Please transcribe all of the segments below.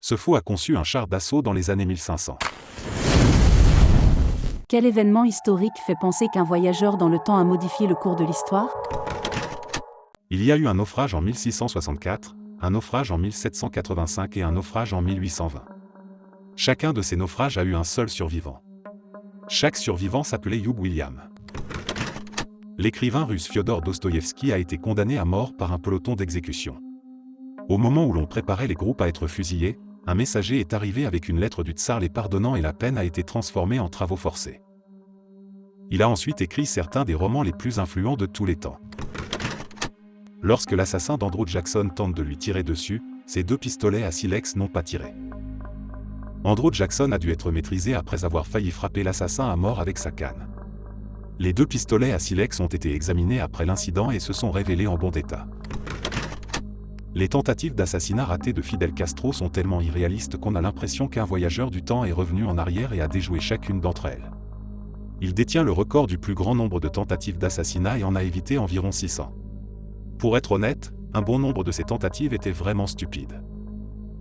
Ce faux a conçu un char d'assaut dans les années 1500. Quel événement historique fait penser qu'un voyageur dans le temps a modifié le cours de l'histoire ? Il y a eu un naufrage en 1664, un naufrage en 1785 et un naufrage en 1820. Chacun de ces naufrages a eu un seul survivant. Chaque survivant s'appelait Hugh William. L'écrivain russe Fyodor Dostoïevski a été condamné à mort par un peloton d'exécution. Au moment où l'on préparait les groupes à être fusillés, un messager est arrivé avec une lettre du tsar les pardonnant et la peine a été transformée en travaux forcés. Il a ensuite écrit certains des romans les plus influents de tous les temps. Lorsque l'assassin d'Andrew Jackson tente de lui tirer dessus, ses 2 pistolets à silex n'ont pas tiré. Andrew Jackson a dû être maîtrisé après avoir failli frapper l'assassin à mort avec sa canne. Les 2 pistolets à silex ont été examinés après l'incident et se sont révélés en bon état. Les tentatives d'assassinat ratées de Fidel Castro sont tellement irréalistes qu'on a l'impression qu'un voyageur du temps est revenu en arrière et a déjoué chacune d'entre elles. Il détient le record du plus grand nombre de tentatives d'assassinat et en a évité environ 600. Pour être honnête, un bon nombre de ces tentatives étaient vraiment stupides.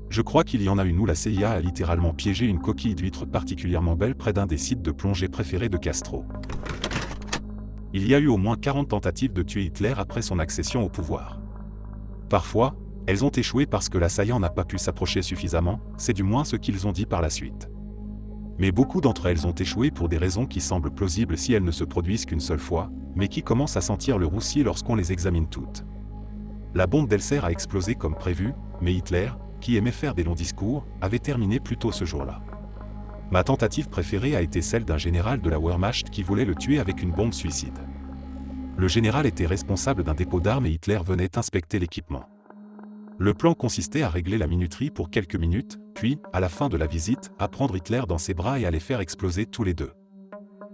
Je crois qu'il y en a une où la CIA a littéralement piégé une coquille d'huître particulièrement belle près d'un des sites de plongée préférés de Castro. Il y a eu au moins 40 tentatives de tuer Hitler après son accession au pouvoir. Parfois, elles ont échoué parce que l'assaillant n'a pas pu s'approcher suffisamment, c'est du moins ce qu'ils ont dit par la suite. Mais beaucoup d'entre elles ont échoué pour des raisons qui semblent plausibles si elles ne se produisent qu'une seule fois, mais qui commencent à sentir le roussi lorsqu'on les examine toutes. La bombe d'Elser a explosé comme prévu, mais Hitler, qui aimait faire des longs discours, avait terminé plus tôt ce jour-là. Ma tentative préférée a été celle d'un général de la Wehrmacht qui voulait le tuer avec une bombe suicide. Le général était responsable d'un dépôt d'armes et Hitler venait inspecter l'équipement. Le plan consistait à régler la minuterie pour quelques minutes, puis, à la fin de la visite, à prendre Hitler dans ses bras et à les faire exploser tous les 2.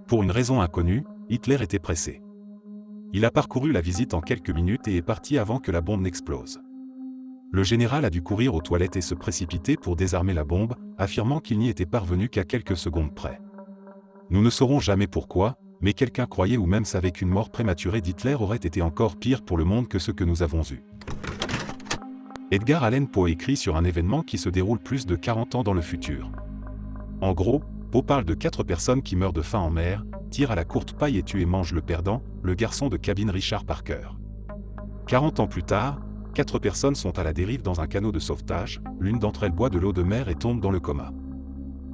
Pour une raison inconnue, Hitler était pressé. Il a parcouru la visite en quelques minutes et est parti avant que la bombe n'explose. Le général a dû courir aux toilettes et se précipiter pour désarmer la bombe, affirmant qu'il n'y était parvenu qu'à quelques secondes près. Nous ne saurons jamais pourquoi, mais quelqu'un croyait ou même savait qu'une mort prématurée d'Hitler aurait été encore pire pour le monde que ce que nous avons vu. Edgar Allan Poe écrit sur un événement qui se déroule plus de 40 ans dans le futur. En gros, Poe parle de 4 personnes qui meurent de faim en mer, tirent à la courte paille et tuent et mangent le perdant, le garçon de cabine Richard Parker. 40 ans plus tard, 4 personnes sont à la dérive dans un canot de sauvetage, l'une d'entre elles boit de l'eau de mer et tombe dans le coma.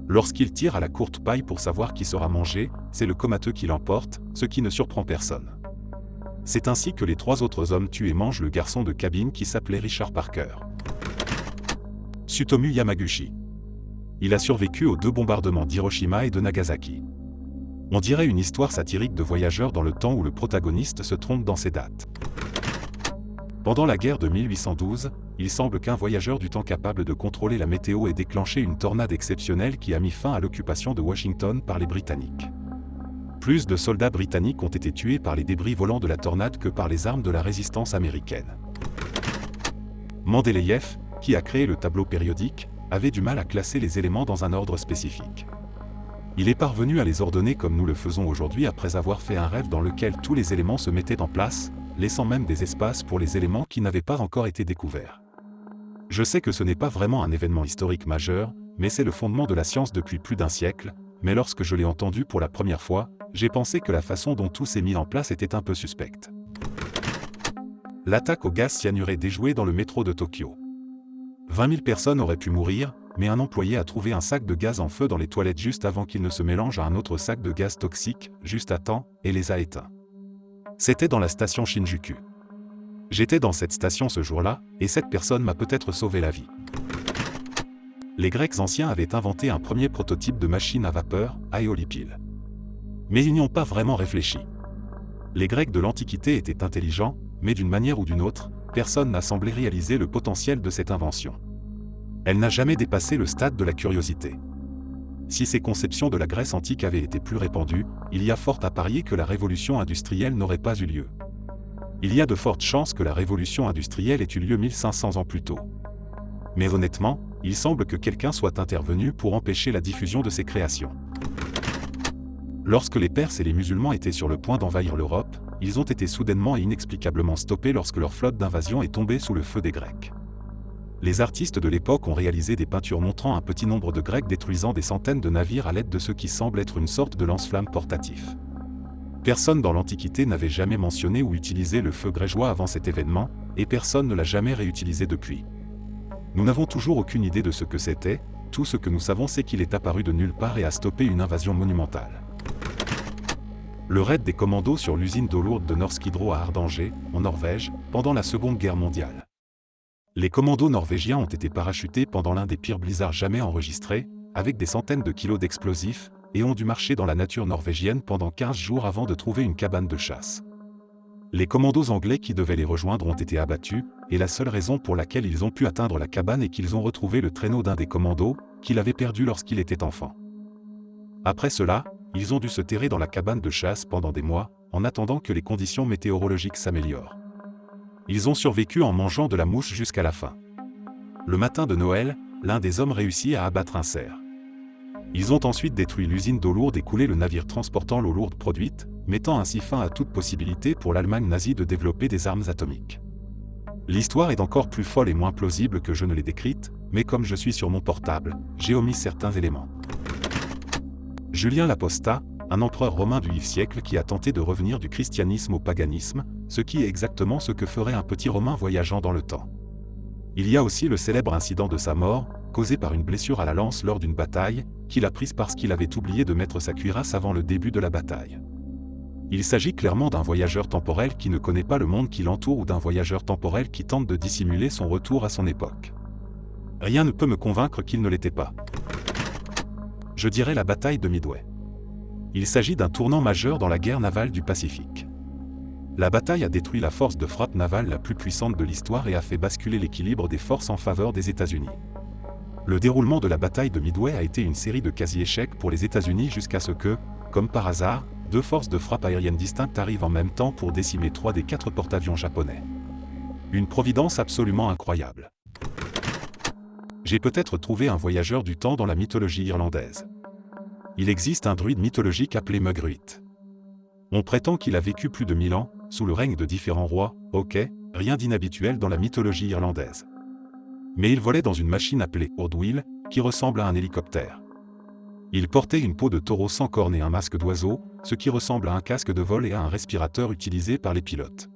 Lorsqu'il tire à la courte paille pour savoir qui sera mangé, c'est le comateux qui l'emporte, ce qui ne surprend personne. C'est ainsi que les 3 autres hommes tuent et mangent le garçon de cabine qui s'appelait Richard Parker. Tsutomu Yamaguchi. Il a survécu aux 2 bombardements d'Hiroshima et de Nagasaki. On dirait une histoire satirique de voyageurs dans le temps où le protagoniste se trompe dans ses dates. Pendant la guerre de 1812, il semble qu'un voyageur du temps capable de contrôler la météo ait déclenché une tornade exceptionnelle qui a mis fin à l'occupation de Washington par les Britanniques. Plus de soldats britanniques ont été tués par les débris volants de la tornade que par les armes de la résistance américaine. Mendeleïev, qui a créé le tableau périodique, avait du mal à classer les éléments dans un ordre spécifique. Il est parvenu à les ordonner comme nous le faisons aujourd'hui après avoir fait un rêve dans lequel tous les éléments se mettaient en place, laissant même des espaces pour les éléments qui n'avaient pas encore été découverts. Je sais que ce n'est pas vraiment un événement historique majeur, mais c'est le fondement de la science depuis plus d'un siècle, mais lorsque je l'ai entendu pour la première fois, j'ai pensé que la façon dont tout s'est mis en place était un peu suspecte. L'attaque au gaz cyanuré déjouée dans le métro de Tokyo. 20 000 personnes auraient pu mourir, mais un employé a trouvé un sac de gaz en feu dans les toilettes juste avant qu'il ne se mélange à un autre sac de gaz toxique, juste à temps, et les a éteints. C'était dans la station Shinjuku. J'étais dans cette station ce jour-là, et cette personne m'a peut-être sauvé la vie. Les Grecs anciens avaient inventé un premier prototype de machine à vapeur, aéolipile. Mais ils n'y ont pas vraiment réfléchi. Les Grecs de l'Antiquité étaient intelligents, mais d'une manière ou d'une autre, personne n'a semblé réaliser le potentiel de cette invention. Elle n'a jamais dépassé le stade de la curiosité. Si ces conceptions de la Grèce antique avaient été plus répandues, il y a fort à parier que la révolution industrielle n'aurait pas eu lieu. Il y a de fortes chances que la révolution industrielle ait eu lieu 1500 ans plus tôt. Mais honnêtement, il semble que quelqu'un soit intervenu pour empêcher la diffusion de ces créations. Lorsque les Perses et les musulmans étaient sur le point d'envahir l'Europe, ils ont été soudainement et inexplicablement stoppés lorsque leur flotte d'invasion est tombée sous le feu des Grecs. Les artistes de l'époque ont réalisé des peintures montrant un petit nombre de Grecs détruisant des centaines de navires à l'aide de ce qui semble être une sorte de lance-flamme portatif. Personne dans l'Antiquité n'avait jamais mentionné ou utilisé le feu grégeois avant cet événement, et personne ne l'a jamais réutilisé depuis. Nous n'avons toujours aucune idée de ce que c'était, tout ce que nous savons c'est qu'il est apparu de nulle part et a stoppé une invasion monumentale. Le raid des commandos sur l'usine d'eau lourde de Norsk Hydro à Hardanger, en Norvège, pendant la Seconde Guerre mondiale. Les commandos norvégiens ont été parachutés pendant l'un des pires blizzards jamais enregistrés, avec des centaines de kilos d'explosifs, et ont dû marcher dans la nature norvégienne pendant 15 jours avant de trouver une cabane de chasse. Les commandos anglais qui devaient les rejoindre ont été abattus, et la seule raison pour laquelle ils ont pu atteindre la cabane est qu'ils ont retrouvé le traîneau d'un des commandos, qu'il avait perdu lorsqu'il était enfant. Après cela, ils ont dû se terrer dans la cabane de chasse pendant des mois, en attendant que les conditions météorologiques s'améliorent. Ils ont survécu en mangeant de la mouche jusqu'à la fin. Le matin de Noël, l'un des hommes réussit à abattre un cerf. Ils ont ensuite détruit l'usine d'eau lourde et coulé le navire transportant l'eau lourde produite, mettant ainsi fin à toute possibilité pour l'Allemagne nazie de développer des armes atomiques. L'histoire est encore plus folle et moins plausible que je ne l'ai décrite, mais comme je suis sur mon portable, j'ai omis certains éléments. Julien l'Apostat, un empereur romain du IVe siècle qui a tenté de revenir du christianisme au paganisme, ce qui est exactement ce que ferait un petit Romain voyageant dans le temps. Il y a aussi le célèbre incident de sa mort, causé par une blessure à la lance lors d'une bataille, qu'il a prise parce qu'il avait oublié de mettre sa cuirasse avant le début de la bataille. Il s'agit clairement d'un voyageur temporel qui ne connaît pas le monde qui l'entoure ou d'un voyageur temporel qui tente de dissimuler son retour à son époque. Rien ne peut me convaincre qu'il ne l'était pas. Je dirais la bataille de Midway. Il s'agit d'un tournant majeur dans la guerre navale du Pacifique. La bataille a détruit la force de frappe navale la plus puissante de l'histoire et a fait basculer l'équilibre des forces en faveur des États-Unis. Le déroulement de la bataille de Midway a été une série de quasi-échecs pour les États-Unis jusqu'à ce que, comme par hasard, deux forces de frappe aérienne distinctes arrivent en même temps pour décimer 3 des 4 porte-avions japonais. Une providence absolument incroyable. J'ai peut-être trouvé un voyageur du temps dans la mythologie irlandaise. Il existe un druide mythologique appelé Mugruit. On prétend qu'il a vécu plus de 1000 ans, sous le règne de différents rois, ok, rien d'inhabituel dans la mythologie irlandaise. Mais il volait dans une machine appelée Ordwheel, qui ressemble à un hélicoptère. Il portait une peau de taureau sans cornes et un masque d'oiseau, ce qui ressemble à un casque de vol et à un respirateur utilisé par les pilotes.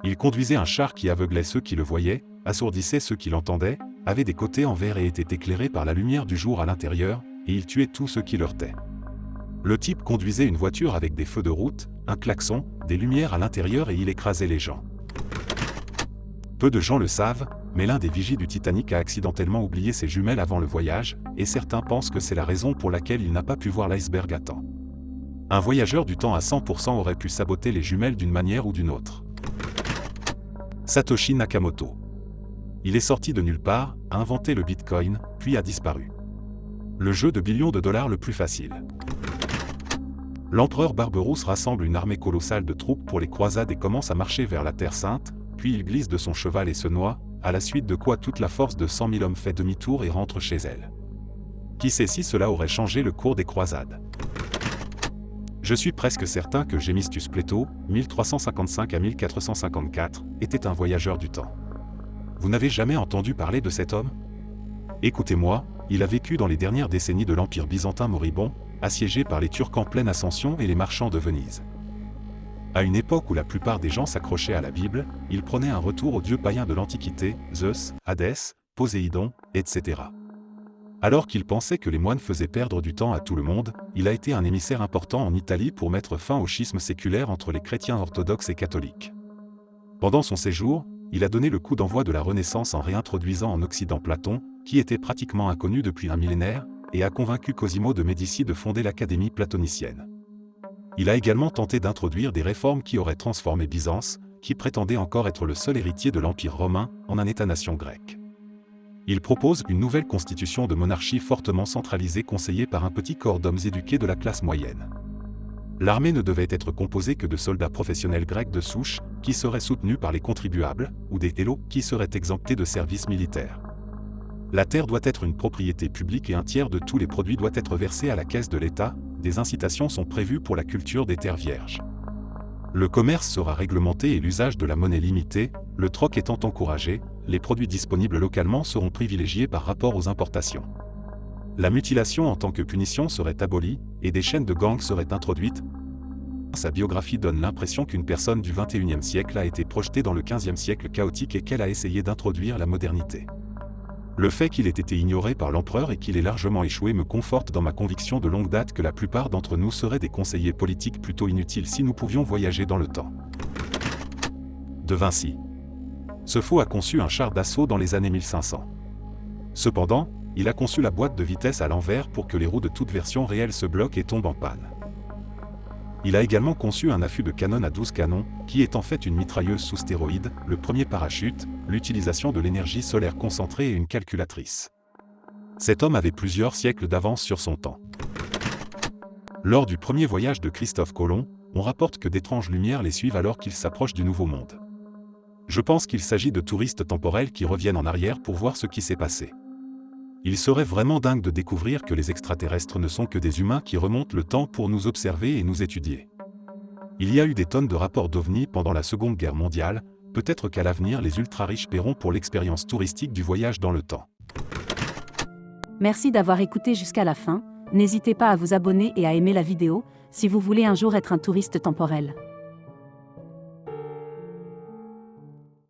Il conduisait un char qui aveuglait ceux qui le voyaient, assourdissait ceux qui l'entendaient, avait des côtés en verre et était éclairé par la lumière du jour à l'intérieur, et il tuait tous ceux qui l'heurtaient. Le type conduisait une voiture avec des feux de route, un klaxon, des lumières à l'intérieur et il écrasait les gens. Peu de gens le savent, mais l'un des vigies du Titanic a accidentellement oublié ses jumelles avant le voyage, et certains pensent que c'est la raison pour laquelle il n'a pas pu voir l'iceberg à temps. Un voyageur du temps à 100% aurait pu saboter les jumelles d'une manière ou d'une autre. Satoshi Nakamoto. Il est sorti de nulle part, a inventé le Bitcoin, puis a disparu. Le jeu de billions de dollars le plus facile. L'empereur Barberousse rassemble une armée colossale de troupes pour les croisades et commence à marcher vers la Terre Sainte, puis il glisse de son cheval et se noie, à la suite de quoi toute la force de 100 000 hommes fait demi-tour et rentre chez elle. Qui sait si cela aurait changé le cours des croisades? Je suis presque certain que Gemistus Plato, 1355 à 1454, était un voyageur du temps. Vous n'avez jamais entendu parler de cet homme? Écoutez-moi, il a vécu dans les dernières décennies de l'Empire byzantin moribond, assiégé par les Turcs en pleine ascension et les marchands de Venise. À une époque où la plupart des gens s'accrochaient à la Bible, il prenait un retour aux dieux païens de l'Antiquité, Zeus, Hadès, Poséidon, etc. Alors qu'il pensait que les moines faisaient perdre du temps à tout le monde, il a été un émissaire important en Italie pour mettre fin au schisme séculaire entre les chrétiens orthodoxes et catholiques. Pendant son séjour, il a donné le coup d'envoi de la Renaissance en réintroduisant en Occident Platon, qui était pratiquement inconnu depuis un millénaire, et a convaincu Cosimo de Médicis de fonder l'Académie platonicienne. Il a également tenté d'introduire des réformes qui auraient transformé Byzance, qui prétendait encore être le seul héritier de l'Empire romain, en un État-nation grec. Il propose une nouvelle constitution de monarchie fortement centralisée conseillée par un petit corps d'hommes éduqués de la classe moyenne. L'armée ne devait être composée que de soldats professionnels grecs de souche, qui seraient soutenus par les contribuables, ou des hélos, qui seraient exemptés de service militaire. La terre doit être une propriété publique et un tiers de tous les produits doit être versé à la caisse de l'État. Des incitations sont prévues pour la culture des terres vierges. Le commerce sera réglementé et l'usage de la monnaie limité, le troc étant encouragé, les produits disponibles localement seront privilégiés par rapport aux importations. La mutilation en tant que punition serait abolie, et des chaînes de gangs seraient introduites. Sa biographie donne l'impression qu'une personne du XXIe siècle a été projetée dans le XVe siècle chaotique et qu'elle a essayé d'introduire la modernité. Le fait qu'il ait été ignoré par l'empereur et qu'il ait largement échoué me conforte dans ma conviction de longue date que la plupart d'entre nous seraient des conseillers politiques plutôt inutiles si nous pouvions voyager dans le temps. De Vinci. Ce faux a conçu un char d'assaut dans les années 1500. Cependant, il a conçu la boîte de vitesse à l'envers pour que les roues de toute version réelle se bloquent et tombent en panne. Il a également conçu un affût de canon à 12 canons, qui est en fait une mitrailleuse sous stéroïdes, le premier parachute, l'utilisation de l'énergie solaire concentrée et une calculatrice. Cet homme avait plusieurs siècles d'avance sur son temps. Lors du premier voyage de Christophe Colomb, on rapporte que d'étranges lumières les suivent alors qu'ils s'approchent du Nouveau Monde. Je pense qu'il s'agit de touristes temporels qui reviennent en arrière pour voir ce qui s'est passé. Il serait vraiment dingue de découvrir que les extraterrestres ne sont que des humains qui remontent le temps pour nous observer et nous étudier. Il y a eu des tonnes de rapports d'OVNI pendant la Seconde Guerre mondiale, peut-être qu'à l'avenir les ultra-riches paieront pour l'expérience touristique du voyage dans le temps. Merci d'avoir écouté jusqu'à la fin, n'hésitez pas à vous abonner et à aimer la vidéo, si vous voulez un jour être un touriste temporel.